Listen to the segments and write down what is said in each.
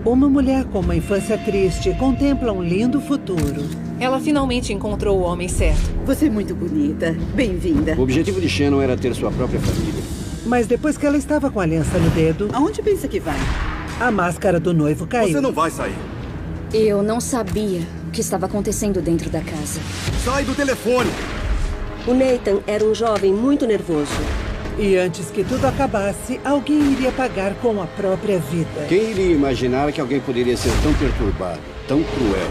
Uma mulher com uma infância triste contempla um lindo futuro. Ela finalmente encontrou o homem certo. Você é muito bonita. Bem-vinda. O objetivo de Shannon era ter sua própria família. Mas depois que ela estava com a aliança no dedo, Aonde pensa que vai? a máscara do noivo caiu. Você não vai sair. Eu não sabia o que estava acontecendo dentro da casa. Sai do telefone! O Nathan era um jovem muito nervoso. E antes que tudo acabasse, alguém iria pagar com a própria vida. Quem iria imaginar que alguém poderia ser tão perturbado, tão cruel?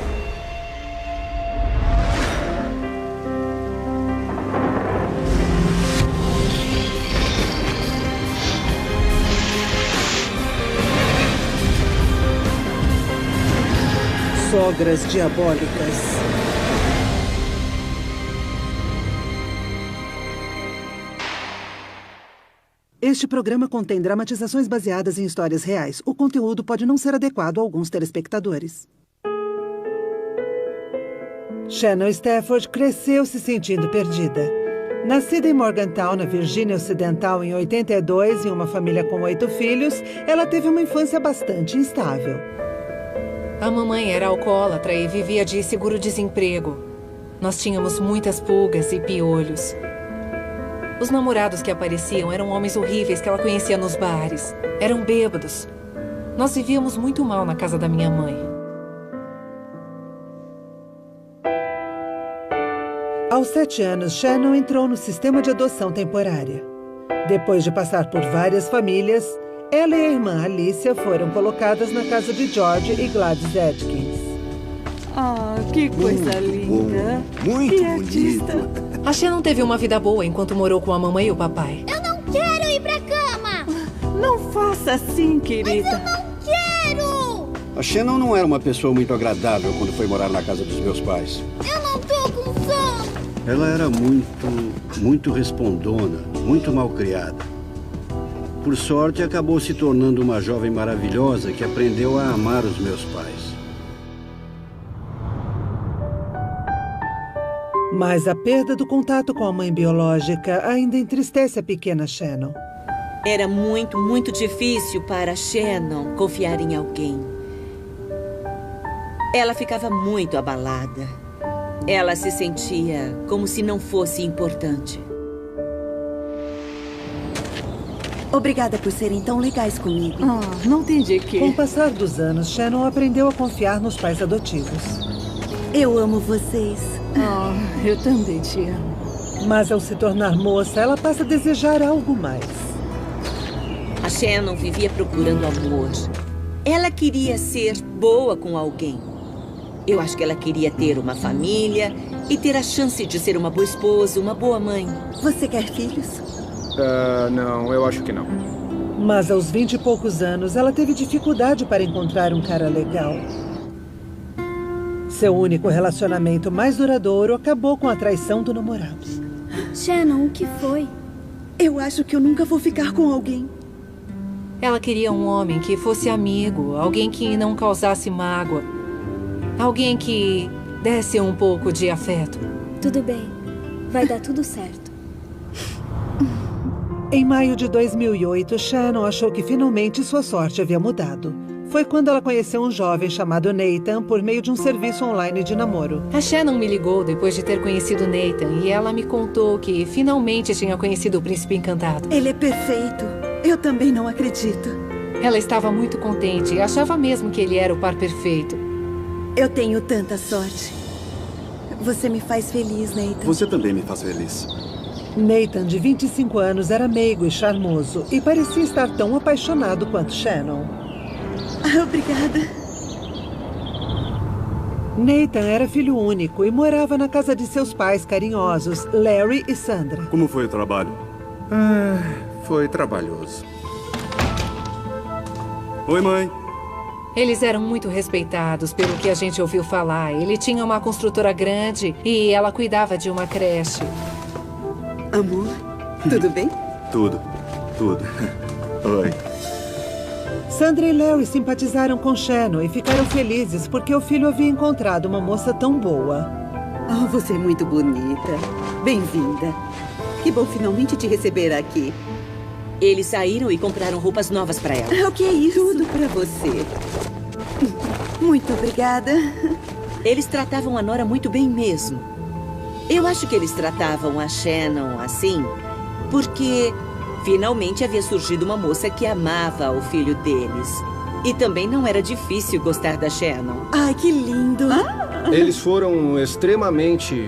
Sogras diabólicas. Este programa contém dramatizações baseadas em histórias reais. O conteúdo pode não ser adequado a alguns telespectadores. Shannon Stafford cresceu se sentindo perdida. Nascida em Morgantown, na Virgínia Ocidental, em 82, em uma família com 8 filhos, ela teve uma infância bastante instável. A mamãe era alcoólatra e vivia de seguro-desemprego. Nós tínhamos muitas pulgas e piolhos. Os namorados que apareciam eram homens horríveis que ela conhecia nos bares. Eram bêbados. Nós vivíamos muito mal na casa da minha mãe. Aos 7 anos, Shannon entrou no sistema de adoção temporária. Depois de passar por várias famílias, ela e a irmã Alicia foram colocadas na casa de George e Gladys Atkins. Ah, que coisa linda. Muito que bonito. artista. A Shannon teve uma vida boa enquanto morou com a mamãe e o papai. Eu não quero ir pra cama! Não faça assim, querida. Eu não quero! A Shannon não era uma pessoa muito agradável quando foi morar na casa dos meus pais. Eu não tô com sono! Ela era muito respondona, muito malcriada. Por sorte, acabou se tornando uma jovem maravilhosa que aprendeu a amar os meus pais. Mas a perda do contato com a mãe biológica ainda entristece a pequena Shannon. Era muito difícil para Shannon confiar em alguém. Ela ficava muito abalada. Ela se sentia como se não fosse importante. Obrigada por serem tão legais comigo. Não tem de quê. Com o passar dos anos, Shannon aprendeu a confiar nos pais adotivos. Eu amo vocês. Eu também te amo. Mas ao se tornar moça, ela passa a desejar algo mais. A Shannon vivia procurando amor. Ela queria ser boa com alguém. Eu acho que ela queria ter uma família e ter a chance de ser uma boa esposa, uma boa mãe. Você quer filhos? Não, eu acho que não. Mas aos 20 e poucos anos, ela teve dificuldade para encontrar um cara legal. Seu único relacionamento mais duradouro acabou com a traição do namorado. Shannon, o que foi? Eu acho que eu nunca vou ficar com alguém. Ela queria um homem que fosse amigo, alguém que não causasse mágoa, alguém que desse um pouco de afeto. Tudo bem. Vai dar tudo certo. Em maio de 2008, Shannon achou que finalmente sua sorte havia mudado. Foi quando ela conheceu um jovem chamado Nathan por meio de um serviço online de namoro. A Shannon me ligou depois de ter conhecido Nathan e ela me contou que finalmente tinha conhecido o príncipe encantado. Ele é perfeito. Eu também não acredito. Ela estava muito contente e achava mesmo que ele era o par perfeito. Eu tenho tanta sorte. Você me faz feliz, Nathan. Você também me faz feliz. Nathan, de 25 anos, era meigo e charmoso e parecia estar tão apaixonado quanto Shannon. Obrigada. Nathan era filho único e morava na casa de seus pais carinhosos, Larry e Sandra. Como foi o trabalho? Foi trabalhoso. Oi, mãe. Eles eram muito respeitados pelo que a gente ouviu falar. Ele tinha uma construtora grande e ela cuidava de uma creche. Amor, tudo bem? Tudo. Oi. Sandra e Larry simpatizaram com Shannon e ficaram felizes porque o filho havia encontrado uma moça tão boa. Oh, você é muito bonita. Bem-vinda. Que bom finalmente te receber aqui. Eles saíram e compraram roupas novas para ela. O que é isso? Tudo para você. Muito obrigada. Eles tratavam a Nora muito bem mesmo. Eu acho que eles tratavam a Shannon assim porque finalmente havia surgido uma moça que amava o filho deles. E também não era difícil gostar da Shannon. Ai, que lindo. Eles foram extremamente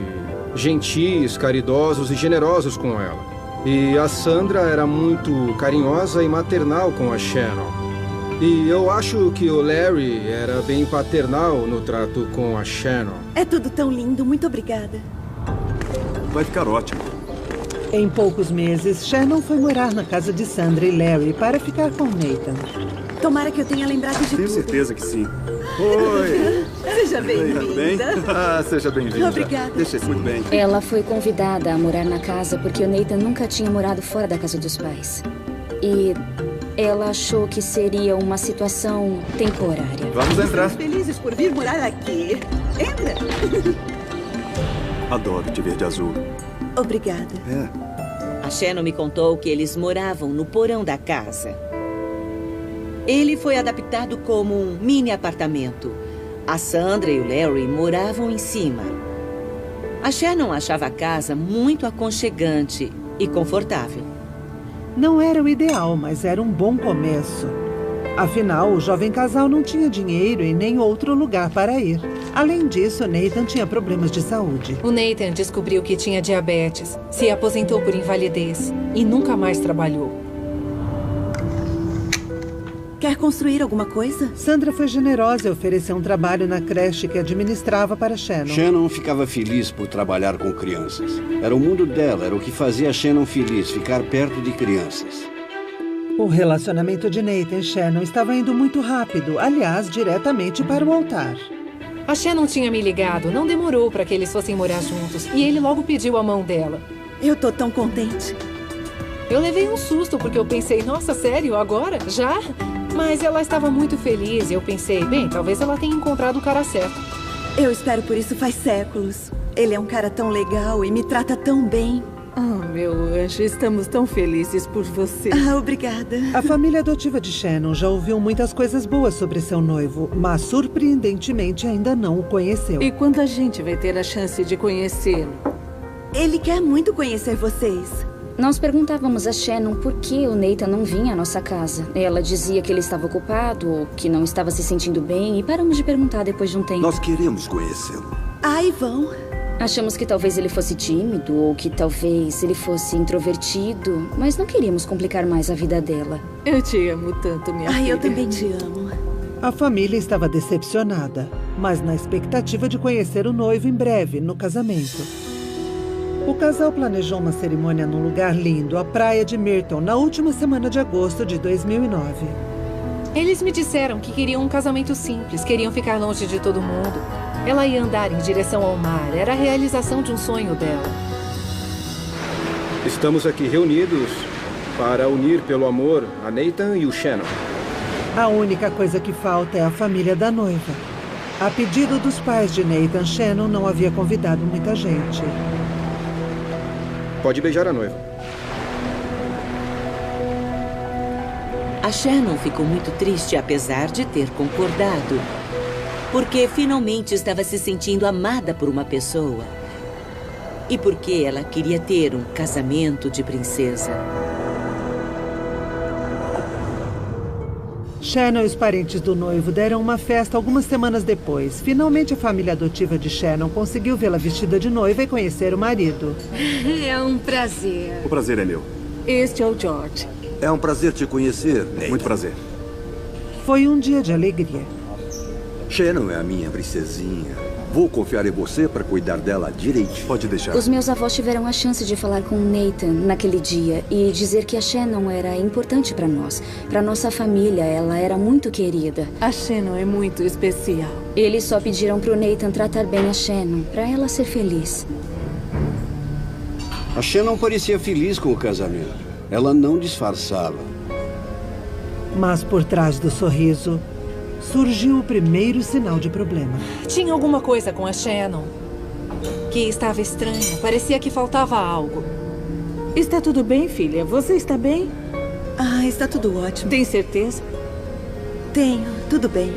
gentis, caridosos e generosos com ela. E a Sandra era muito carinhosa e maternal com a Shannon. E eu acho que o Larry era bem paternal no trato com a Shannon. É tudo tão lindo. Muito obrigada. Vai ficar ótimo. Em poucos meses, Shannon foi morar na casa de Sandra e Larry para ficar com Nathan. Tomara que eu tenha lembrado de Tenho tudo. certeza que sim. Oi. Seja Tá bem? bem-vinda. Seja bem-vinda. Obrigada. Deixa isso muito bem. Ela foi convidada a morar na casa porque o Nathan nunca tinha morado fora da casa dos pais. E ela achou que seria uma situação temporária. Vamos entrar. Estamos felizes por vir morar aqui. Entra. Adoro te ver de azul. Obrigada. A Shannon me contou que eles moravam no porão da casa. Ele foi adaptado como um mini apartamento. A Sandra e o Larry moravam em cima. A Shannon achava a casa muito aconchegante e confortável. Não era o ideal, mas era um bom começo. Afinal, o jovem casal não tinha dinheiro e nem outro lugar para ir. Além disso, Nathan tinha problemas de saúde. O Nathan descobriu que tinha diabetes, se aposentou por invalidez e nunca mais trabalhou. Quer construir alguma coisa? Sandra foi generosa e ofereceu um trabalho na creche que administrava para Shannon. Shannon ficava feliz por trabalhar com crianças. Era o mundo dela, era o que fazia Shannon feliz, ficar perto de crianças. O relacionamento de Nathan e Shannon estava indo muito rápido, aliás, diretamente para o altar. A Shannon tinha me ligado, não demorou para que eles fossem morar juntos, e ele logo pediu a mão dela. Eu tô tão contente. Eu levei um susto porque eu pensei, nossa, sério, agora? Já? Mas ela estava muito feliz e eu pensei, bem, talvez ela tenha encontrado o cara certo. Eu espero por isso faz séculos. Ele é um cara tão legal e me trata tão bem. Oh, meu anjo, estamos tão felizes por você. Obrigada. A família adotiva de Shannon já ouviu muitas coisas boas sobre seu noivo, mas surpreendentemente ainda não o conheceu. E quando a gente vai ter a chance de conhecê-lo? Ele quer muito conhecer vocês. Nós perguntávamos a Shannon por que o Nathan não vinha à nossa casa. Ela dizia que ele estava ocupado ou que não estava se sentindo bem e paramos de perguntar depois de um tempo. Nós queremos conhecê-lo. Ai, vão. Achamos que talvez ele fosse tímido ou que talvez ele fosse introvertido, mas não queríamos complicar mais a vida dela. Eu te amo tanto, minha filha. Ai, eu também te amo. A família estava decepcionada, mas na expectativa de conhecer o noivo em breve, no casamento. O casal planejou uma cerimônia num lugar lindo, a praia de Myrtle, na última semana de agosto de 2009. Eles me disseram que queriam um casamento simples, queriam ficar longe de todo mundo. Ela ia andar em direção ao mar, era a realização de um sonho dela. Estamos aqui reunidos para unir pelo amor a Nathan e o Shannon. A única coisa que falta é a família da noiva. A pedido dos pais de Nathan, Shannon não havia convidado muita gente. Pode beijar a noiva. A Shannon ficou muito triste, apesar de ter concordado. Porque finalmente estava se sentindo amada por uma pessoa. E porque ela queria ter um casamento de princesa. Shannon e os parentes do noivo deram uma festa algumas semanas depois. Finalmente, a família adotiva de Shannon conseguiu vê-la vestida de noiva e conhecer o marido. É um prazer. O prazer é meu. Este é o George. É um prazer te conhecer, Nathan. Muito prazer. Foi um dia de alegria. Shannon é a minha princesinha. Vou confiar em você para cuidar dela direitinho. Pode deixar. Os meus avós tiveram a chance de falar com o Nathan naquele dia e dizer que a Shannon era importante para nós. Para nossa família, ela era muito querida. A Shannon é muito especial. Eles só pediram pro Nathan tratar bem a Shannon, para ela ser feliz. A Shannon parecia feliz com o casamento. Ela não disfarçava. Mas por trás do sorriso, surgiu o primeiro sinal de problema. Tinha alguma coisa com a Shannon que estava estranha. Parecia que faltava algo. Está tudo bem, filha? Você está bem? Ah, está tudo ótimo. Tem certeza? Tenho, tudo bem.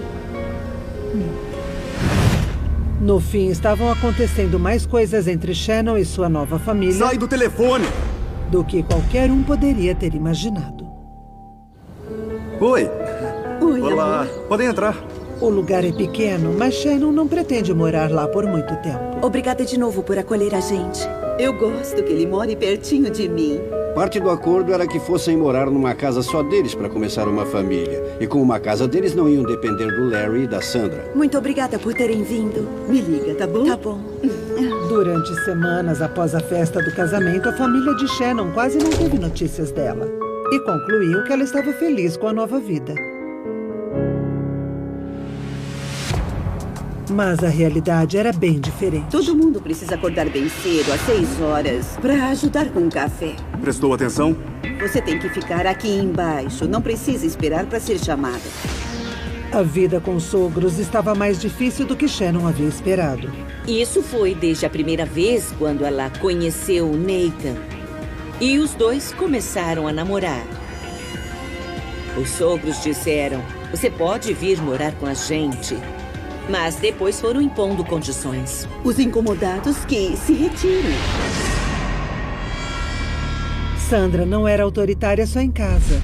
No fim, estavam acontecendo mais coisas entre Shannon e sua nova família. Sai do telefone! Do que qualquer um poderia ter imaginado. Oi. Oi, olá. amor. Podem entrar. O lugar é pequeno, mas Shannon não pretende morar lá por muito tempo. Obrigada de novo por acolher a gente. Eu gosto que ele more pertinho de mim. Parte do acordo era que fossem morar numa casa só deles para começar uma família. E com uma casa deles não iam depender do Larry e da Sandra. Muito obrigada por terem vindo. Me liga, tá bom? Tá bom. Durante semanas após a festa do casamento, a família de Shannon quase não teve notícias dela. E concluiu que ela estava feliz com a nova vida. Mas a realidade era bem diferente. Todo mundo precisa acordar bem cedo, às 6 horas, para ajudar com o café. Prestou atenção? Você tem que ficar aqui embaixo. Não precisa esperar para ser chamada. A vida com os sogros estava mais difícil do que Shannon havia esperado. Isso foi desde a primeira vez quando ela conheceu o Nathan. E os dois começaram a namorar. Os sogros disseram, você pode vir morar com a gente. Mas depois foram impondo condições. Os incomodados que se retiram. Sandra não era autoritária só em casa.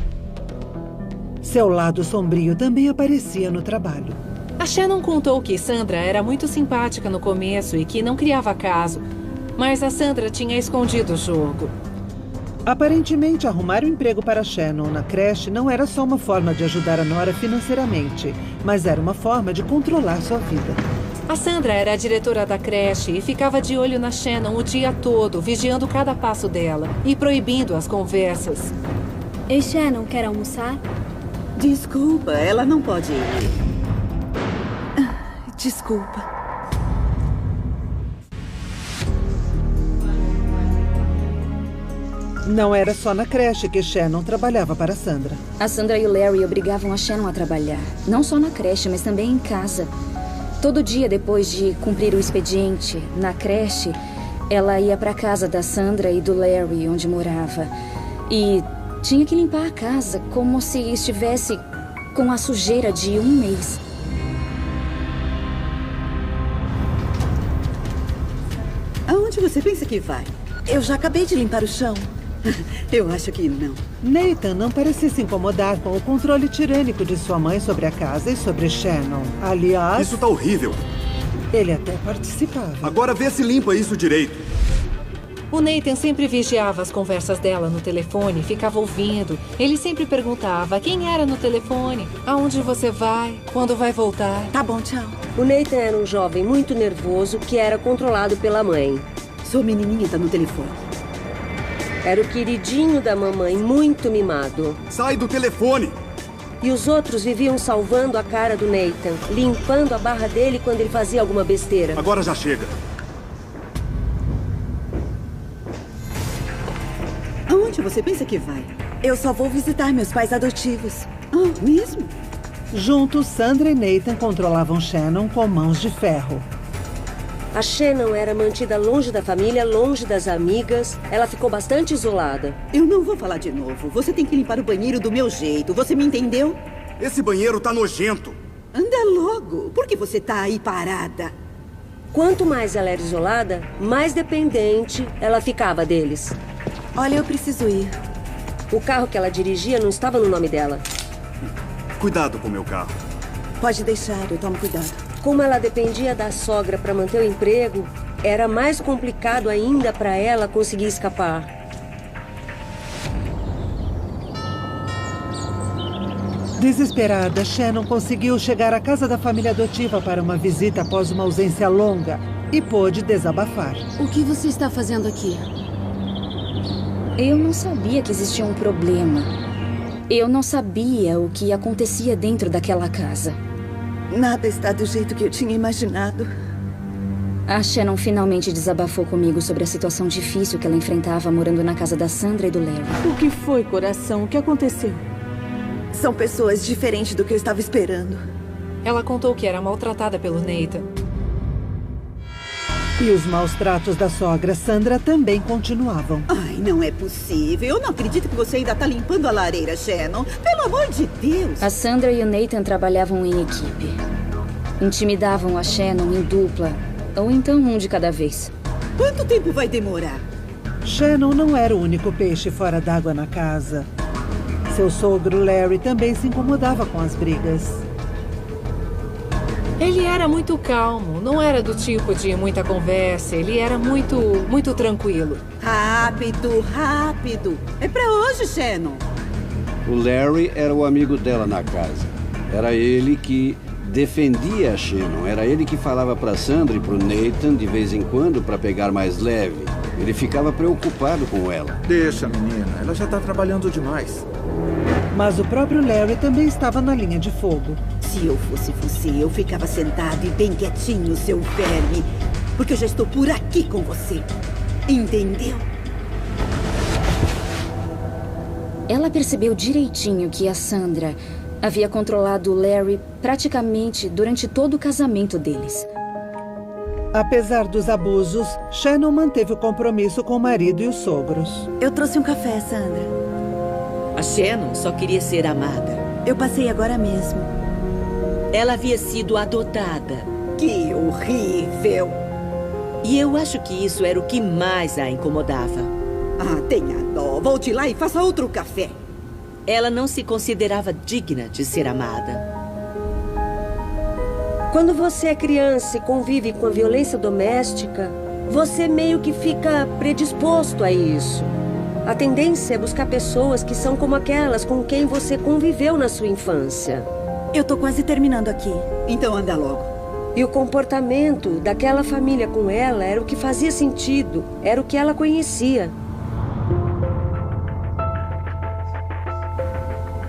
Seu lado sombrio também aparecia no trabalho. A Shannon contou que Sandra era muito simpática no começo e que não criava caso. Mas a Sandra tinha escondido o jogo. Aparentemente, arrumar um emprego para Shannon na creche não era só uma forma de ajudar a nora financeiramente, mas era uma forma de controlar sua vida. A Sandra era a diretora da creche e ficava de olho na Shannon o dia todo, vigiando cada passo dela e proibindo as conversas. Ei, Shannon, quer almoçar? Desculpa, ela não pode ir. Desculpa. Não era só na creche que Shannon trabalhava para Sandra. A Sandra e o Larry obrigavam a Shannon a trabalhar. Não só na creche, mas também em casa. Todo dia, depois de cumprir o expediente na creche, ela ia para a casa da Sandra e do Larry, onde morava. E tinha que limpar a casa como se estivesse com a sujeira de um mês. Aonde você pensa que vai? Eu já acabei de limpar o chão. Eu acho que não. Nathan não parecia se incomodar com o controle tirânico de sua mãe sobre a casa e sobre Shannon. Aliás... Isso tá horrível. Ele até participava. Agora vê se limpa isso direito. O Nathan sempre vigiava as conversas dela no telefone, ficava ouvindo. Ele sempre perguntava quem era no telefone, aonde você vai, quando vai voltar. Tá bom, tchau. O Nathan era um jovem muito nervoso que era controlado pela mãe. Sua menininha tá no telefone. Era o queridinho da mamãe, muito mimado. Sai do telefone! E os outros viviam salvando a cara do Nathan, limpando a barra dele quando ele fazia alguma besteira. Agora já chega. Aonde você pensa que vai? Eu só vou visitar meus pais adotivos. Ah, mesmo? Juntos, Sandra e Nathan controlavam Shannon com mãos de ferro. A Shannon era mantida longe da família, longe das amigas. Ela ficou bastante isolada. Eu não vou falar de novo. Você tem que limpar o banheiro do meu jeito. Você me entendeu? Esse banheiro tá nojento. Anda logo. Por que você tá aí parada? Quanto mais ela era isolada, mais dependente ela ficava deles. Olha, eu preciso ir. O carro que ela dirigia não estava no nome dela. Cuidado com o meu carro. Pode deixar, eu tomo cuidado. Como ela dependia da sogra para manter o emprego, era mais complicado ainda para ela conseguir escapar. Desesperada, Shannon conseguiu chegar à casa da família adotiva para uma visita após uma ausência longa e pôde desabafar. O que você está fazendo aqui? Eu não sabia que existia um problema. Eu não sabia o que acontecia dentro daquela casa. Nada está do jeito que eu tinha imaginado. A Shannon finalmente desabafou comigo sobre a situação difícil que ela enfrentava morando na casa da Sandra e do Larry. O que foi, coração? O que aconteceu? São pessoas diferentes do que eu estava esperando. Ela contou que era maltratada pelo Nathan. E os maus tratos da sogra Sandra também continuavam. Ai, não é possível. Eu não acredito que você ainda tá limpando a lareira, Shannon. Pelo amor de Deus. A Sandra e o Nathan trabalhavam em equipe. Intimidavam a Shannon em dupla, ou então um de cada vez. Quanto tempo vai demorar? Shannon não era o único peixe fora d'água na casa. Seu sogro Larry também se incomodava com as brigas. Ele era muito calmo, não era do tipo de muita conversa, ele era muito tranquilo. Rápido, rápido. É pra hoje, Shannon. O Larry era o amigo dela na casa. Era ele que defendia a Shannon. Era ele que falava para Sandra e para o Nathan de vez em quando para pegar mais leve. Ele ficava preocupado com ela. Deixa, menina. Ela já tá trabalhando demais. Mas o próprio Larry também estava na linha de fogo. Se eu fosse você, eu ficava sentado e bem quietinho, seu verme. Porque eu já estou por aqui com você. Entendeu? Ela percebeu direitinho que a Sandra havia controlado o Larry praticamente durante todo o casamento deles. Apesar dos abusos, Shannon manteve o compromisso com o marido e os sogros. Eu trouxe um café, Sandra. A Shannon só queria ser amada. Eu passei agora mesmo. Ela havia sido adotada. Que horrível! E eu acho que isso era o que mais a incomodava. Ah, tenha dó. Volte lá e faça outro café. Ela não se considerava digna de ser amada. Quando você é criança e convive com a violência doméstica, você meio que fica predisposto a isso. A tendência é buscar pessoas que são como aquelas com quem você conviveu na sua infância. Eu tô quase terminando aqui. Então anda logo. E o comportamento daquela família com ela era o que fazia sentido, era o que ela conhecia.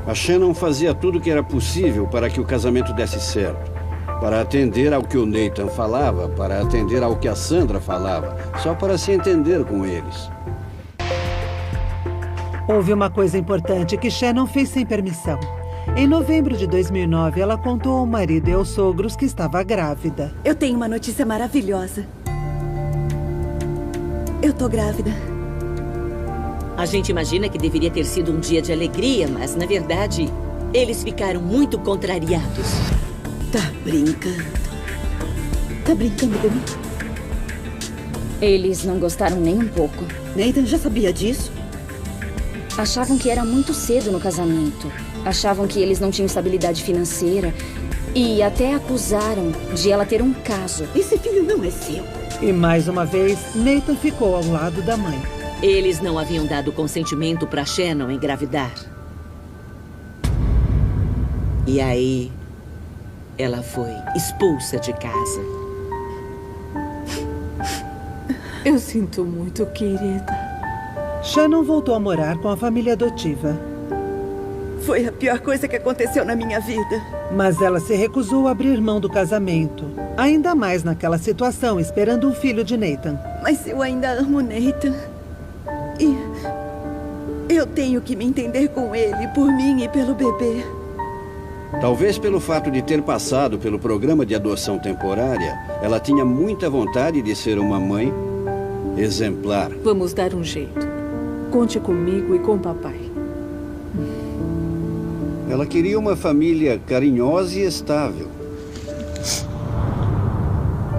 A Shannon fazia tudo o que era possível para que o casamento desse certo. Para atender ao que o Nathan falava, para atender ao que a Sandra falava, só para se entender com eles. Houve uma coisa importante que Shannon fez sem permissão. Em novembro de 2009, ela contou ao marido e aos sogros que estava grávida. Eu tenho uma notícia maravilhosa. Eu tô grávida. A gente imagina que deveria ter sido um dia de alegria, mas, na verdade, eles ficaram muito contrariados. Tá brincando. Tá brincando comigo? Eles não gostaram nem um pouco. Nathan já sabia disso? Achavam que era muito cedo no casamento. Achavam que eles não tinham estabilidade financeira. E até acusaram de ela ter um caso. Esse filho não é seu. E mais uma vez, Nathan ficou ao lado da mãe. Eles não haviam dado consentimento para Shannon engravidar. E aí, ela foi expulsa de casa. Eu sinto muito, querida. Shannon voltou a morar com a família adotiva. Foi a pior coisa que aconteceu na minha vida. Mas ela se recusou a abrir mão do casamento. Ainda mais naquela situação, esperando um filho de Nathan. Mas eu ainda amo Nathan. E eu tenho que me entender com ele, por mim e pelo bebê. Talvez pelo fato de ter passado pelo programa de adoção temporária, ela tinha muita vontade de ser uma mãe exemplar. Vamos dar um jeito. Conte comigo e com o papai. Ela queria uma família carinhosa e estável.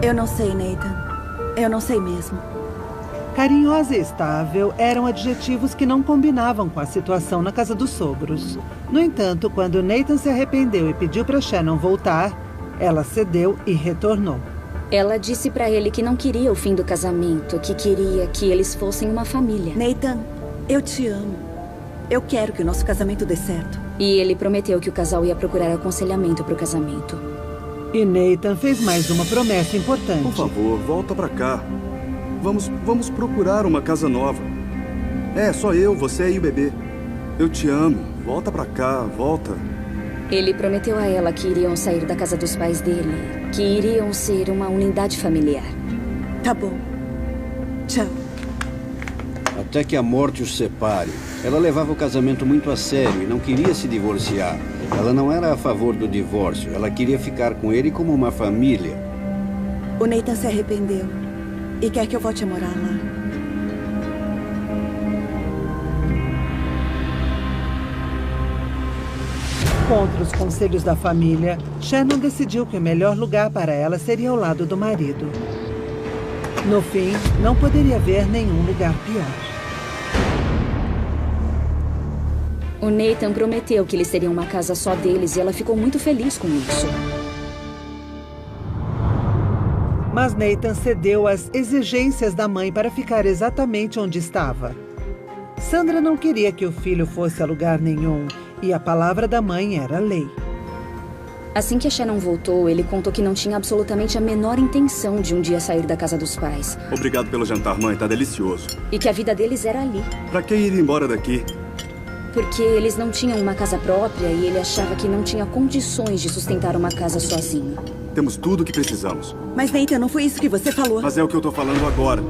Eu não sei, Nathan. Eu não sei mesmo. Carinhosa e estável eram adjetivos que não combinavam com a situação na casa dos sogros. No entanto, quando Nathan se arrependeu e pediu para Shannon voltar, ela cedeu e retornou. Ela disse para ele que não queria o fim do casamento, que queria que eles fossem uma família. Nathan, eu te amo. Eu quero que o nosso casamento dê certo. E ele prometeu que o casal ia procurar aconselhamento para o casamento. E Nathan fez mais uma promessa importante. Por favor, volta pra cá. Vamos procurar uma casa nova. É, só eu, você e o bebê. Eu te amo. Volta pra cá, volta. Ele prometeu a ela que iriam sair da casa dos pais dele, que iriam ser uma unidade familiar. Tá bom. Tchau. Até que a morte os separe. Ela levava o casamento muito a sério e não queria se divorciar. Ela não era a favor do divórcio. Ela queria ficar com ele como uma família. O Nathan se arrependeu e quer que eu volte a morar lá. Contra os conselhos da família, Shannon decidiu que o melhor lugar para ela seria ao lado do marido. No fim, não poderia haver nenhum lugar pior. O Nathan prometeu que eles teriam uma casa só deles e ela ficou muito feliz com isso. Mas Nathan cedeu às exigências da mãe para ficar exatamente onde estava. Sandra não queria que o filho fosse a lugar nenhum, e a palavra da mãe era lei. Assim que a Shannon voltou, ele contou que não tinha absolutamente a menor intenção de um dia sair da casa dos pais. Obrigado pelo jantar, mãe. Tá delicioso. E que a vida deles era ali. Pra que ir embora daqui? Porque eles não tinham uma casa própria e ele achava que não tinha condições de sustentar uma casa sozinho. Temos tudo o que precisamos. Mas, Nathan, não foi isso que você falou. Mas é o que eu tô falando agora.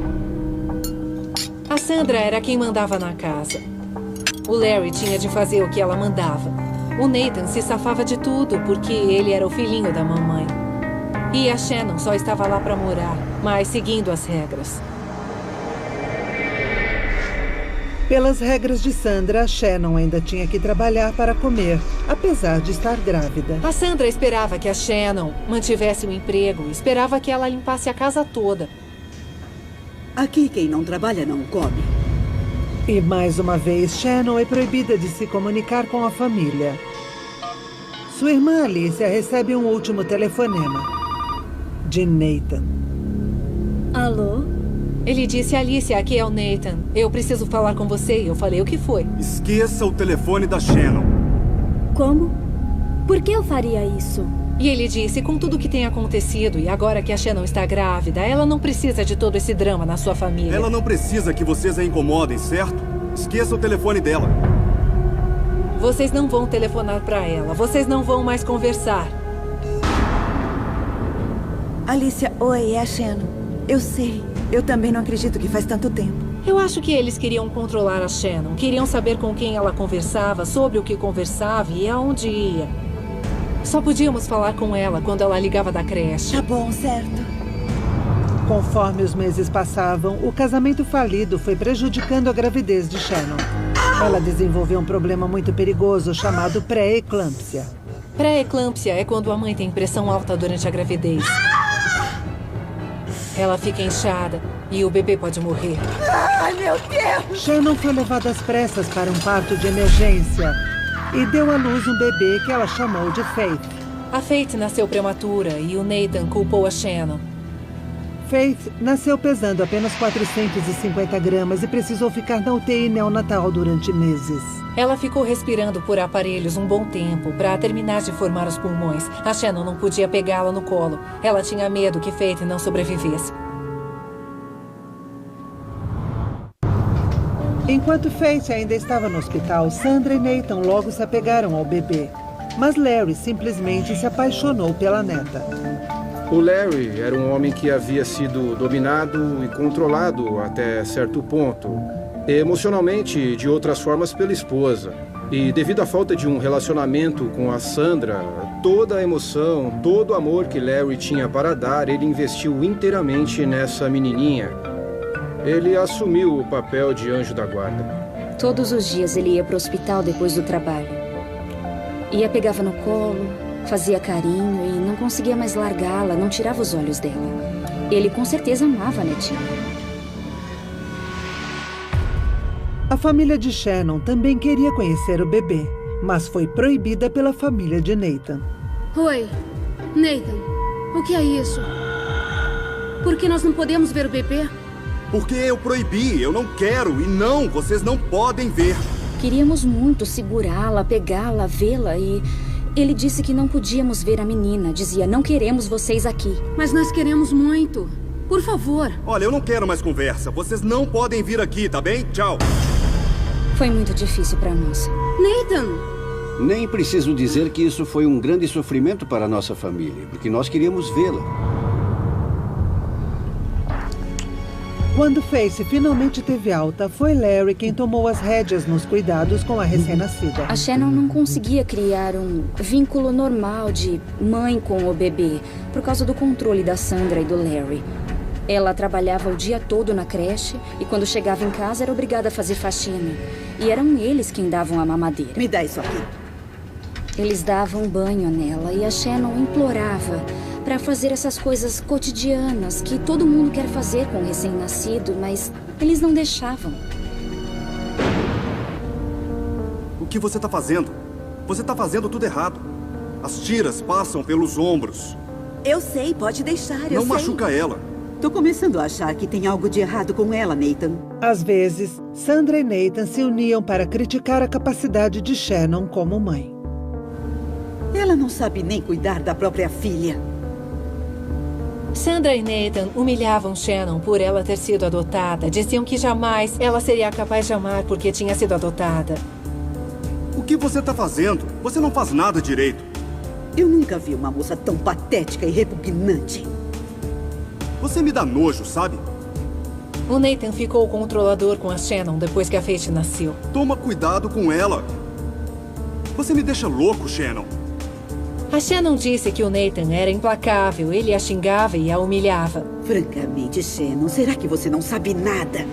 A Sandra era quem mandava na casa. O Larry tinha de fazer o que ela mandava. O Nathan se safava de tudo porque ele era o filhinho da mamãe. E a Shannon só estava lá para morar, mas seguindo as regras. Pelas regras de Sandra, Shannon ainda tinha que trabalhar para comer, apesar de estar grávida. A Sandra esperava que a Shannon mantivesse o emprego, esperava que ela limpasse a casa toda. Aqui quem não trabalha não come. E mais uma vez, Shannon é proibida de se comunicar com a família. Sua irmã Alicia recebe um último telefonema de Nathan. Alô? Ele disse: Alicia, aqui é o Nathan. Eu preciso falar com você. E eu falei: o que foi? Esqueça o telefone da Shannon. Como? Por que eu faria isso? E ele disse: com tudo que tem acontecido e agora que a Shannon está grávida, ela não precisa de todo esse drama na sua família. Ela não precisa que vocês a incomodem, certo? Esqueça o telefone dela. Vocês não vão telefonar para ela. Vocês não vão mais conversar. Alicia, oi, é a Shannon. Eu sei. Eu também não acredito que faz tanto tempo. Eu acho que eles queriam controlar a Shannon. Queriam saber com quem ela conversava, sobre o que conversava e aonde ia. Só podíamos falar com ela quando ela ligava da creche. Tá bom, certo. Conforme os meses passavam, o casamento falido foi prejudicando a gravidez de Shannon. Ela desenvolveu um problema muito perigoso chamado pré-eclâmpsia. Pré-eclâmpsia é quando a mãe tem pressão alta durante a gravidez. Ela fica inchada e o bebê pode morrer. Ai, meu Deus! Shannon foi levada às pressas para um parto de emergência e deu à luz um bebê que ela chamou de Faith. A Faith nasceu prematura e o Nathan culpou a Shannon. Faith nasceu pesando apenas 450 gramas e precisou ficar na UTI neonatal durante meses. Ela ficou respirando por aparelhos um bom tempo para terminar de formar os pulmões. A Shannon não podia pegá-la no colo. Ela tinha medo que Faith não sobrevivesse. Enquanto Faith ainda estava no hospital, Sandra e Nathan logo se apegaram ao bebê. Mas Larry simplesmente se apaixonou pela neta. O Larry era um homem que havia sido dominado e controlado até certo ponto, emocionalmente e de outras formas pela esposa. E devido à falta de um relacionamento com a Sandra, toda a emoção, todo o amor que Larry tinha para dar, ele investiu inteiramente nessa menininha. Ele assumiu o papel de anjo da guarda. Todos os dias ele ia para o hospital depois do trabalho. E a pegava no colo, fazia carinho e não conseguia mais largá-la, não tirava os olhos dela. Ele com certeza amava a netinha. A família de Shannon também queria conhecer o bebê, mas foi proibida pela família de Nathan. Oi, Nathan, o que é isso? Por que nós não podemos ver o bebê? Porque eu proibi, eu não quero e não, vocês não podem ver. Queríamos muito segurá-la, pegá-la, vê-la e... Ele disse que não podíamos ver a menina. Dizia, não queremos vocês aqui. Mas nós queremos muito. Por favor. Olha, eu não quero mais conversa. Vocês não podem vir aqui, tá bem? Tchau. Foi muito difícil para nós. Nathan! Nem preciso dizer que isso foi um grande sofrimento para a nossa família, porque nós queríamos vê-la. Quando Faith finalmente teve alta, foi Larry quem tomou as rédeas nos cuidados com a recém-nascida. A Shannon não conseguia criar um vínculo normal de mãe com o bebê, por causa do controle da Sandra e do Larry. Ela trabalhava o dia todo na creche e quando chegava em casa era obrigada a fazer faxina. E eram eles quem davam a mamadeira. Me dá isso aqui. Eles davam banho nela e a Shannon implorava para fazer essas coisas cotidianas que todo mundo quer fazer com um recém-nascido, mas eles não deixavam. O que você tá fazendo? Você tá fazendo tudo errado. As tiras passam pelos ombros. Eu sei, pode deixar, eu sei. Não machuca ela. Tô começando a achar que tem algo de errado com ela, Nathan. Às vezes, Sandra e Nathan se uniam para criticar a capacidade de Shannon como mãe. Ela não sabe nem cuidar da própria filha. Sandra e Nathan humilhavam Shannon por ela ter sido adotada. Diziam que jamais ela seria capaz de amar porque tinha sido adotada. O que você tá fazendo? Você não faz nada direito. Eu nunca vi uma moça tão patética e repugnante. Você me dá nojo, sabe? O Nathan ficou controlador com a Shannon depois que a Faith nasceu. Toma cuidado com ela. Você me deixa louco, Shannon. A Shannon disse que o Nathan era implacável. Ele a xingava e a humilhava. Francamente, Shannon, será que você não sabe nada?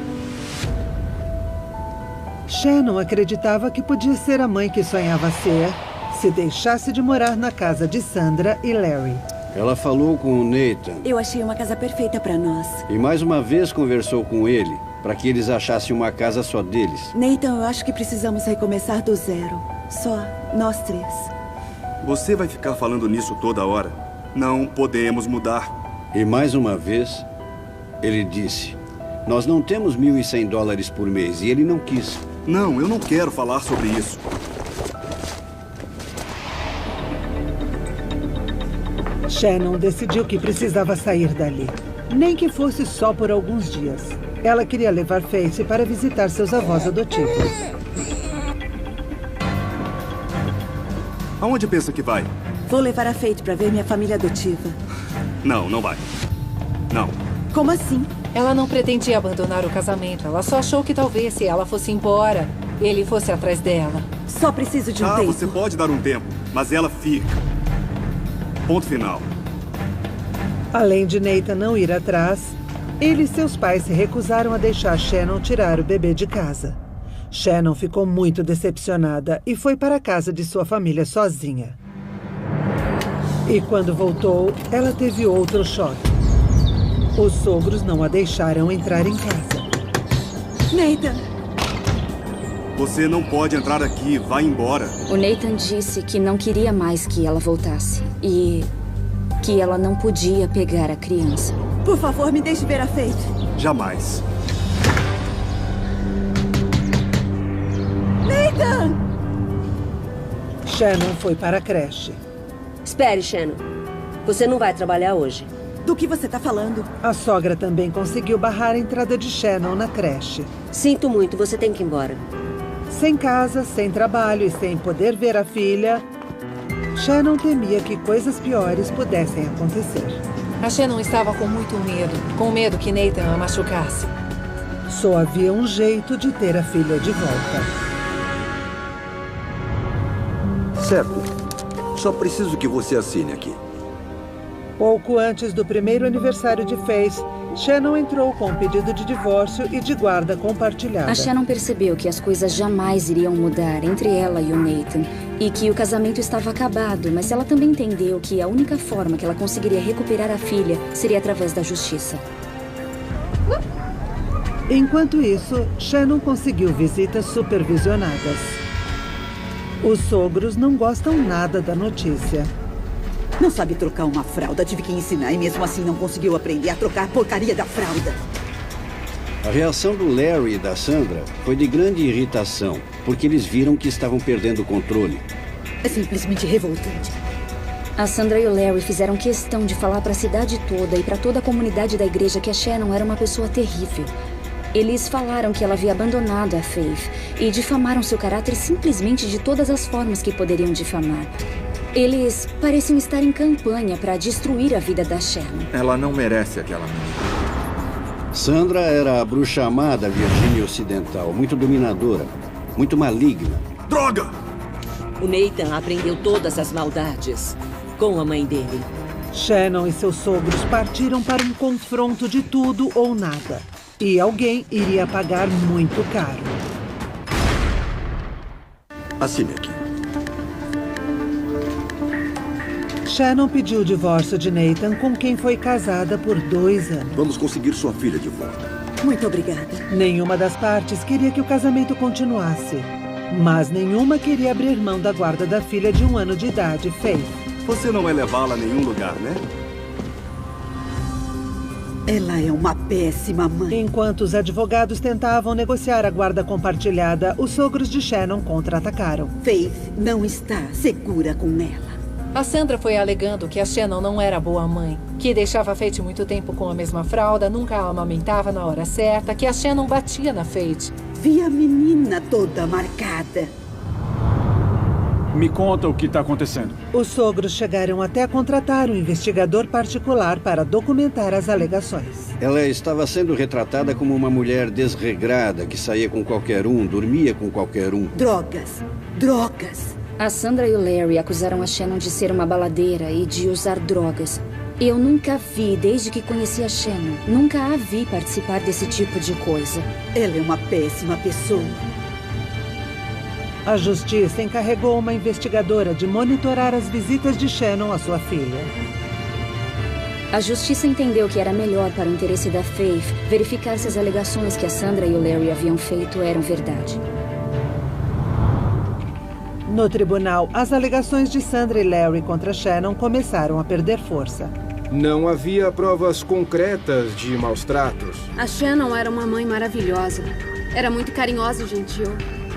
Shannon acreditava que podia ser a mãe que sonhava ser se deixasse de morar na casa de Sandra e Larry. Ela falou com o Nathan. Eu achei uma casa perfeita para nós. E mais uma vez conversou com ele, para que eles achassem uma casa só deles. Nathan, eu acho que precisamos recomeçar do zero. Só nós três. Você vai ficar falando nisso toda hora? Não podemos mudar. E mais uma vez, ele disse, nós não temos $1.100 por mês, e ele não quis. Não, eu não quero falar sobre isso. Shannon decidiu que precisava sair dali. Nem que fosse só por alguns dias. Ela queria levar Faith para visitar seus avós adotivos. Aonde pensa que vai? Vou levar a Faith para ver minha família adotiva. Não, não vai. Não. Como assim? Ela não pretendia abandonar o casamento. Ela só achou que talvez, se ela fosse embora, ele fosse atrás dela. Só preciso de um tempo. Você pode dar um tempo, mas ela fica. Ponto final. Além de Nathan não ir atrás, ele e seus pais se recusaram a deixar Shannon tirar o bebê de casa. Shannon ficou muito decepcionada e foi para a casa de sua família sozinha. E quando voltou, ela teve outro choque. Os sogros não a deixaram entrar em casa. Nathan! Você não pode entrar aqui, vai embora. O Nathan disse que não queria mais que ela voltasse e que ela não podia pegar a criança. Por favor, me deixe ver a Faith. Jamais. Nathan! Shannon foi para a creche. Espere, Shannon. Você não vai trabalhar hoje. Do que você está falando? A sogra também conseguiu barrar a entrada de Shannon na creche. Sinto muito, você tem que ir embora. Sem casa, sem trabalho e sem poder ver a filha, Shannon temia que coisas piores pudessem acontecer. A Shannon estava com muito medo, com medo que Nathan a machucasse. Só havia um jeito de ter a filha de volta. Certo. Só preciso que você assine aqui. Pouco antes do primeiro aniversário de Faith, Shannon entrou com um pedido de divórcio e de guarda compartilhada. A Shannon percebeu que as coisas jamais iriam mudar entre ela e o Nathan e que o casamento estava acabado, mas ela também entendeu que a única forma que ela conseguiria recuperar a filha seria através da justiça. Enquanto isso, Shannon conseguiu visitas supervisionadas. Os sogros não gostam nada da notícia. Não sabe trocar uma fralda, tive que ensinar e mesmo assim não conseguiu aprender a trocar a porcaria da fralda. A reação do Larry e da Sandra foi de grande irritação, porque eles viram que estavam perdendo o controle. É simplesmente revoltante. A Sandra e o Larry fizeram questão de falar para a cidade toda e para toda a comunidade da igreja que a Shannon era uma pessoa terrível. Eles falaram que ela havia abandonado a Faith e difamaram seu caráter simplesmente de todas as formas que poderiam difamar. Eles pareciam estar em campanha para destruir a vida da Shannon. Ela não merece aquela menina. Sandra era a bruxa amada Virgínia Ocidental, muito dominadora, muito maligna. Droga! O Nathan aprendeu todas as maldades com a mãe dele. Shannon e seus sogros partiram para um confronto de tudo ou nada. E alguém iria pagar muito caro. Assine aqui. Shannon pediu o divórcio de Nathan, com quem foi casada por 2 anos. Vamos conseguir sua filha de volta. Muito obrigada. Nenhuma das partes queria que o casamento continuasse. Mas nenhuma queria abrir mão da guarda da filha de 1 ano de idade, Faith. Você não vai levá-la a nenhum lugar, né? Ela é uma péssima mãe. Enquanto os advogados tentavam negociar a guarda compartilhada, os sogros de Shannon contra-atacaram. Faith não está segura com ela. A Sandra foi alegando que a Shannon não era boa mãe, que deixava a Faith muito tempo com a mesma fralda, nunca a amamentava na hora certa, que a Shannon batia na Faith. Vi a menina toda marcada. Me conta o que está acontecendo. Os sogros chegaram até a contratar um investigador particular para documentar as alegações. Ela estava sendo retratada como uma mulher desregrada, que saía com qualquer um, dormia com qualquer um. Drogas. Drogas. A Sandra e o Larry acusaram a Shannon de ser uma baladeira e de usar drogas. Eu nunca vi, desde que conheci a Shannon, nunca a vi participar desse tipo de coisa. Ela é uma péssima pessoa. A justiça encarregou uma investigadora de monitorar as visitas de Shannon à sua filha. A justiça entendeu que era melhor para o interesse da Faith verificar se as alegações que a Sandra e o Larry haviam feito eram verdade. No tribunal, as alegações de Sandra e Larry contra Shannon começaram a perder força. Não havia provas concretas de maus tratos. A Shannon era uma mãe maravilhosa. Era muito carinhosa e gentil.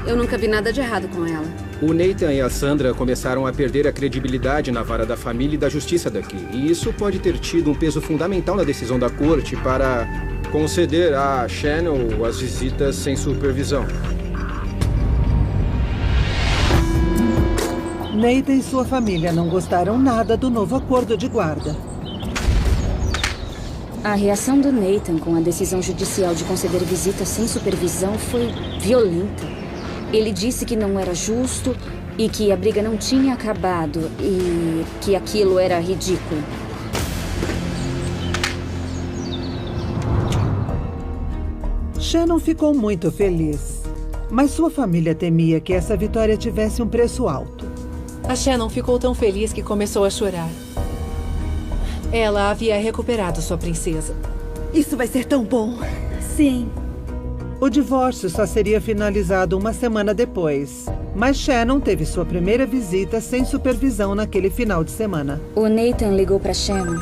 Eu nunca vi nada de errado com ela. O Nathan e a Sandra começaram a perder a credibilidade na vara da família e da justiça daqui. E isso pode ter tido um peso fundamental na decisão da corte para conceder a Shannon as visitas sem supervisão. Nathan e sua família não gostaram nada do novo acordo de guarda. A reação do Nathan com a decisão judicial de conceder visitas sem supervisão foi violenta. Ele disse que não era justo e que a briga não tinha acabado e que aquilo era ridículo. Shannon ficou muito feliz, mas sua família temia que essa vitória tivesse um preço alto. A Shannon ficou tão feliz que começou a chorar. Ela havia recuperado sua princesa. Isso vai ser tão bom. Sim. O divórcio só seria finalizado 1 semana depois, mas Shannon teve sua primeira visita sem supervisão naquele final de semana. O Nathan ligou para Shannon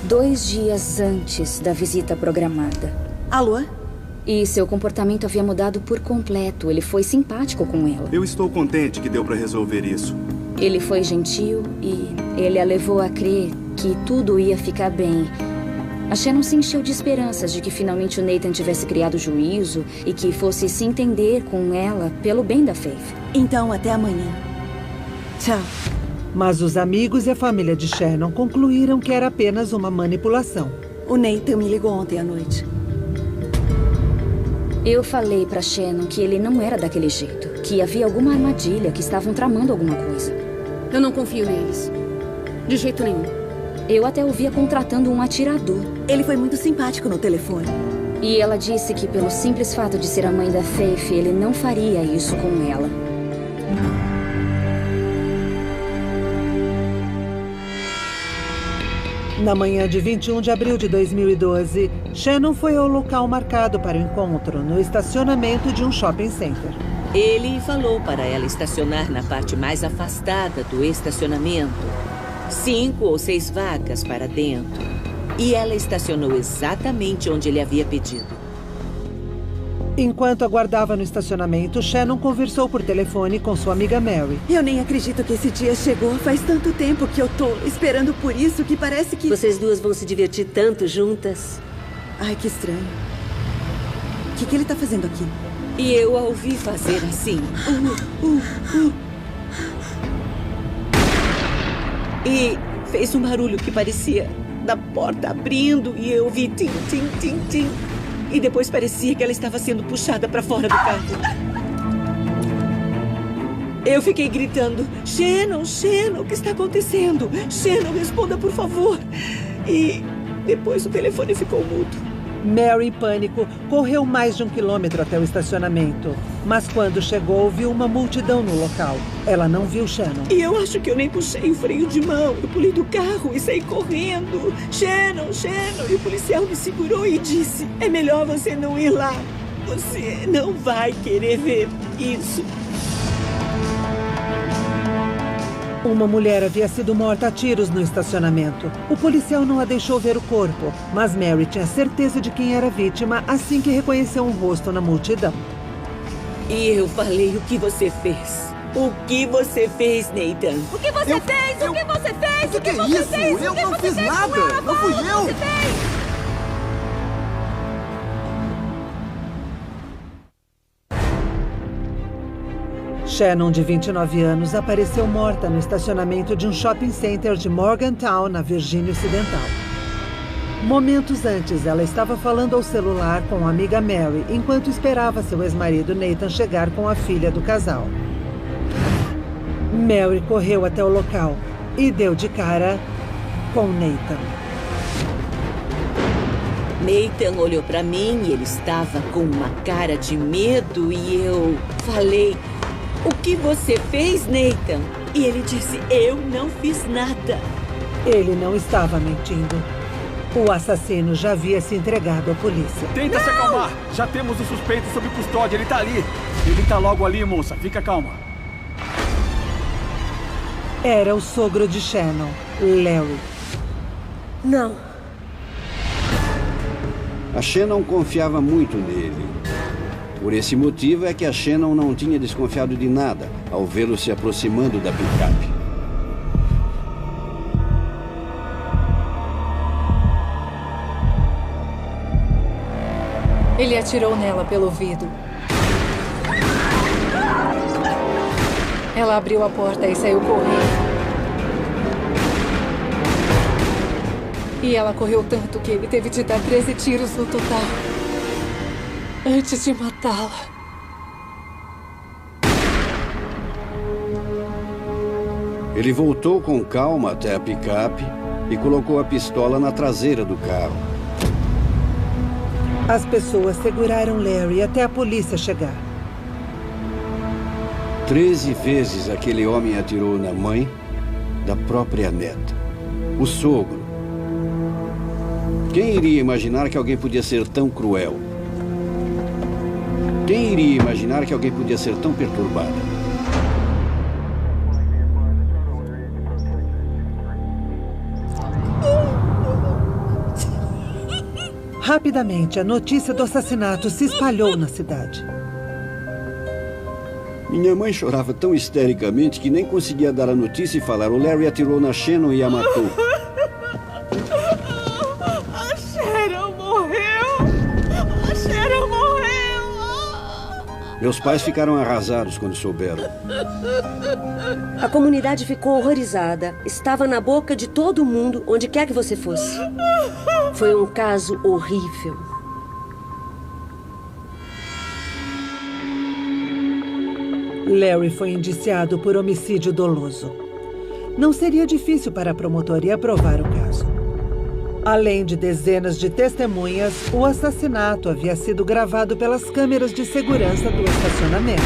2 dias antes da visita programada. Alô? E seu comportamento havia mudado por completo. Ele foi simpático com ela. Eu estou contente que deu para resolver isso. Ele foi gentil e ele a levou a crer que tudo ia ficar bem. A Shannon se encheu de esperanças de que finalmente o Nathan tivesse criado juízo e que fosse se entender com ela pelo bem da Faith. Então, até amanhã. Tchau. Mas os amigos e a família de Shannon concluíram que era apenas uma manipulação. O Nathan me ligou ontem à noite. Eu falei pra Shannon que ele não era daquele jeito, que havia alguma armadilha, que estavam tramando alguma coisa. Eu não confio neles. De jeito nenhum. Eu até o via contratando um atirador. Ele foi muito simpático no telefone. E ela disse que pelo simples fato de ser a mãe da Faith, ele não faria isso com ela. Na manhã de 21 de abril de 2012, Shannon foi ao local marcado para o encontro, no estacionamento de um shopping center. Ele falou para ela estacionar na parte mais afastada do estacionamento. 5 ou 6 vagas para dentro. E ela estacionou exatamente onde ele havia pedido. Enquanto aguardava no estacionamento, Shannon conversou por telefone com sua amiga Mary. Eu nem acredito que esse dia chegou. Faz tanto tempo que eu tô esperando por isso que parece que... Vocês duas vão se divertir tanto juntas. Ai, que estranho. O que ele tá fazendo aqui? E eu a ouvi fazer assim. E fez um barulho que parecia da porta abrindo e eu vi tim, tim, tim, tim. E depois parecia que ela estava sendo puxada para fora do carro. Eu fiquei gritando, Shannon, Shannon, o que está acontecendo? Shannon, responda, por favor. E depois o telefone ficou mudo. Mary, em pânico, correu mais de 1 quilômetro até o estacionamento. Mas quando chegou, viu uma multidão no local. Ela não viu Shannon. E eu acho que eu nem puxei o freio de mão. Eu pulei do carro e saí correndo. Shannon, Shannon. E o policial me segurou e disse: é melhor você não ir lá. Você não vai querer ver isso. Uma mulher havia sido morta a tiros no estacionamento. O policial não a deixou ver o corpo, mas Mary tinha certeza de quem era a vítima assim que reconheceu um rosto na multidão. E eu falei o que você fez. O que você fez, Nathan? O que você fez? O que você fez? O que é isso? Eu não fiz nada! Não fui eu! Você fez? Shannon, de 29 anos, apareceu morta no estacionamento de um shopping center de Morgantown, na Virgínia Ocidental. Momentos antes, ela estava falando ao celular com a amiga Mary, enquanto esperava seu ex-marido Nathan chegar com a filha do casal. Mary correu até o local e deu de cara com Nathan. Nathan olhou para mim e ele estava com uma cara de medo e eu falei: o que você fez, Nathan? E ele disse: eu não fiz nada. Ele não estava mentindo. O assassino já havia se entregado à polícia. Tenta se acalmar. Já temos o suspeito sob custódia. Ele tá ali. Ele tá logo ali, moça. Fica calma. Era o sogro de Shannon, Larry. Não. A Shannon confiava muito nele. Por esse motivo é que a Shannon não tinha desconfiado de nada ao vê-lo se aproximando da picape. Ele atirou nela pelo vidro. Ela abriu a porta e saiu correndo. E ela correu tanto que ele teve de dar 13 tiros no total antes de matá-la. Ele voltou com calma até a picape e colocou a pistola na traseira do carro. As pessoas seguraram Larry até a polícia chegar. 13 vezes aquele homem atirou na mãe da própria neta, o sogro. Quem iria imaginar que alguém podia ser tão cruel? Quem iria imaginar que alguém podia ser tão perturbado? Rapidamente, a notícia do assassinato se espalhou na cidade. Minha mãe chorava tão histericamente que nem conseguia dar a notícia e falar: o Larry atirou na Shannon e a matou. A Sharon morreu! A Sharon morreu! Meus pais ficaram arrasados quando souberam. A comunidade ficou horrorizada. Estava na boca de todo mundo, onde quer que você fosse. Foi um caso horrível. Larry foi indiciado por homicídio doloso. Não seria difícil para a promotoria provar o caso. Além de dezenas de testemunhas, o assassinato havia sido gravado pelas câmeras de segurança do estacionamento.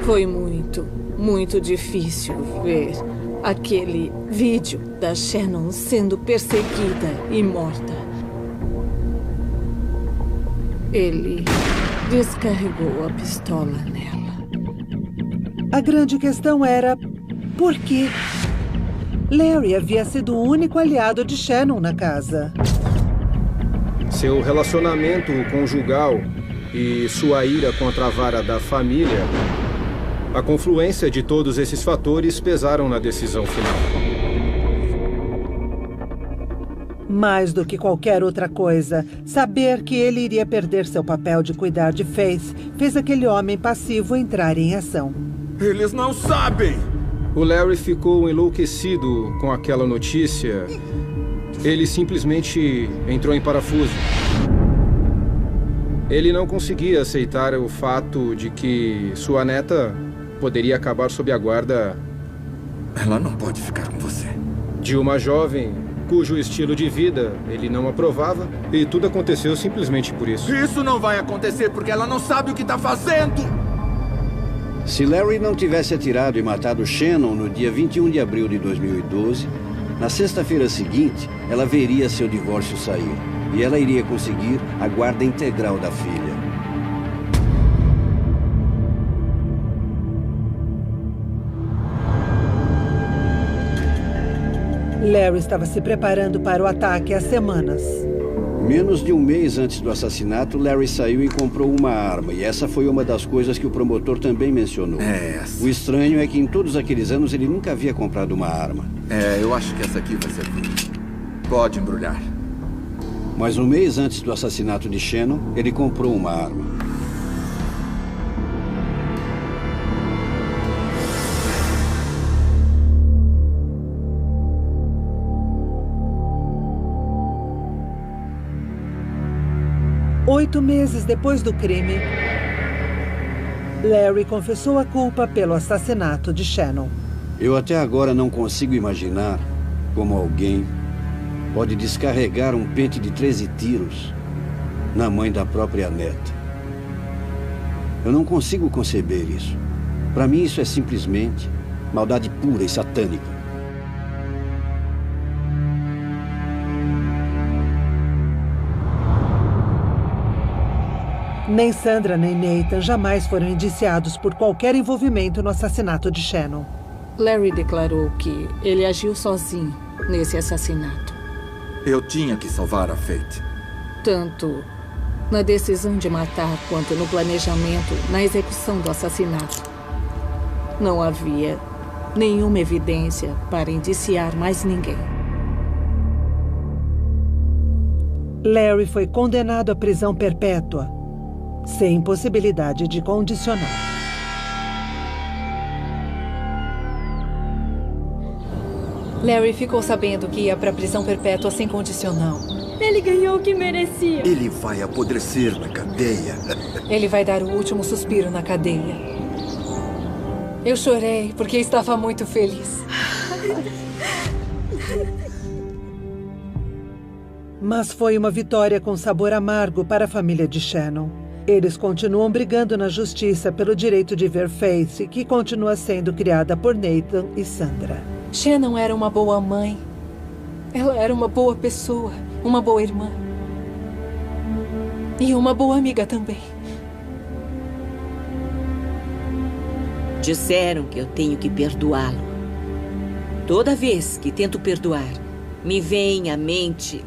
Foi muito difícil ver aquele vídeo da Shannon sendo perseguida e morta. Ele descarregou a pistola nela. A grande questão era: por quê? Larry havia sido o único aliado de Shannon na casa. Seu relacionamento conjugal e sua ira contra a vara da família, a confluência de todos esses fatores pesaram na decisão final. Mais do que qualquer outra coisa, saber que ele iria perder seu papel de cuidar de Faith fez aquele homem passivo entrar em ação. Eles não sabem! O Larry ficou enlouquecido com aquela notícia. Ele simplesmente entrou em parafuso. Ele não conseguia aceitar o fato de que sua neta poderia acabar sob a guarda... Ela não pode ficar com você. De uma jovem cujo estilo de vida ele não aprovava, e tudo aconteceu simplesmente por isso. Isso não vai acontecer porque ela não sabe o que está fazendo! Se Larry não tivesse atirado e matado Shannon no dia 21 de abril de 2012, na sexta-feira seguinte, ela veria seu divórcio sair. E ela iria conseguir a guarda integral da filha. Larry estava se preparando para o ataque há semanas. Menos de um mês antes do assassinato, Larry saiu e comprou uma arma. E essa foi uma das coisas que o promotor também mencionou. O estranho é que em todos aqueles anos ele nunca havia comprado uma arma. Eu acho que essa aqui vai servir. Pode embrulhar. Mas um mês antes do assassinato de Shannon, ele comprou uma arma. Oito meses depois do crime, Larry confessou a culpa pelo assassinato de Shannon. Eu até agora não consigo imaginar como alguém pode descarregar um pente de 13 tiros na mãe da própria neta. Eu não consigo conceber isso. Para mim, isso é simplesmente maldade pura e satânica. Nem Sandra nem Nathan jamais foram indiciados por qualquer envolvimento no assassinato de Shannon. Larry declarou que ele agiu sozinho nesse assassinato. Eu tinha que salvar a Faith. Tanto na decisão de matar quanto no planejamento, na execução do assassinato. Não havia nenhuma evidência para indiciar mais ninguém. Larry foi condenado à prisão perpétua, sem possibilidade de condicional. Larry ficou sabendo que ia para prisão perpétua sem condicional. Ele ganhou o que merecia. Ele vai apodrecer na cadeia. Ele vai dar o último suspiro na cadeia. Eu chorei porque estava muito feliz. Mas foi uma vitória com sabor amargo para a família de Shannon. Eles continuam brigando na justiça pelo direito de ver Faith, que continua sendo criada por Nathan e Sandra. Shannon era uma boa mãe. Ela era uma boa pessoa, uma boa irmã. E uma boa amiga também. Disseram que eu tenho que perdoá-lo. Toda vez que tento perdoar, me vem à mente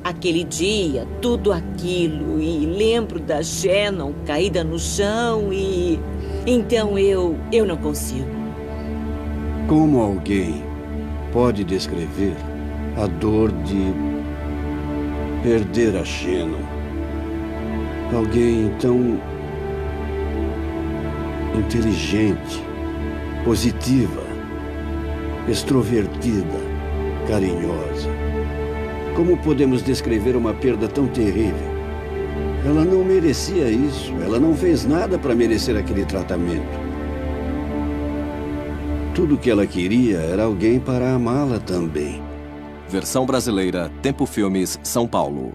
aquele dia, tudo aquilo, e lembro da Shannon caída no chão e... Então eu não consigo. Como alguém pode descrever a dor de perder a Shannon? Alguém tão inteligente, positiva, extrovertida, carinhosa. Como podemos descrever uma perda tão terrível? Ela não merecia isso. Ela não fez nada para merecer aquele tratamento. Tudo que ela queria era alguém para amá-la também. Versão brasileira, Tempo Filmes, São Paulo.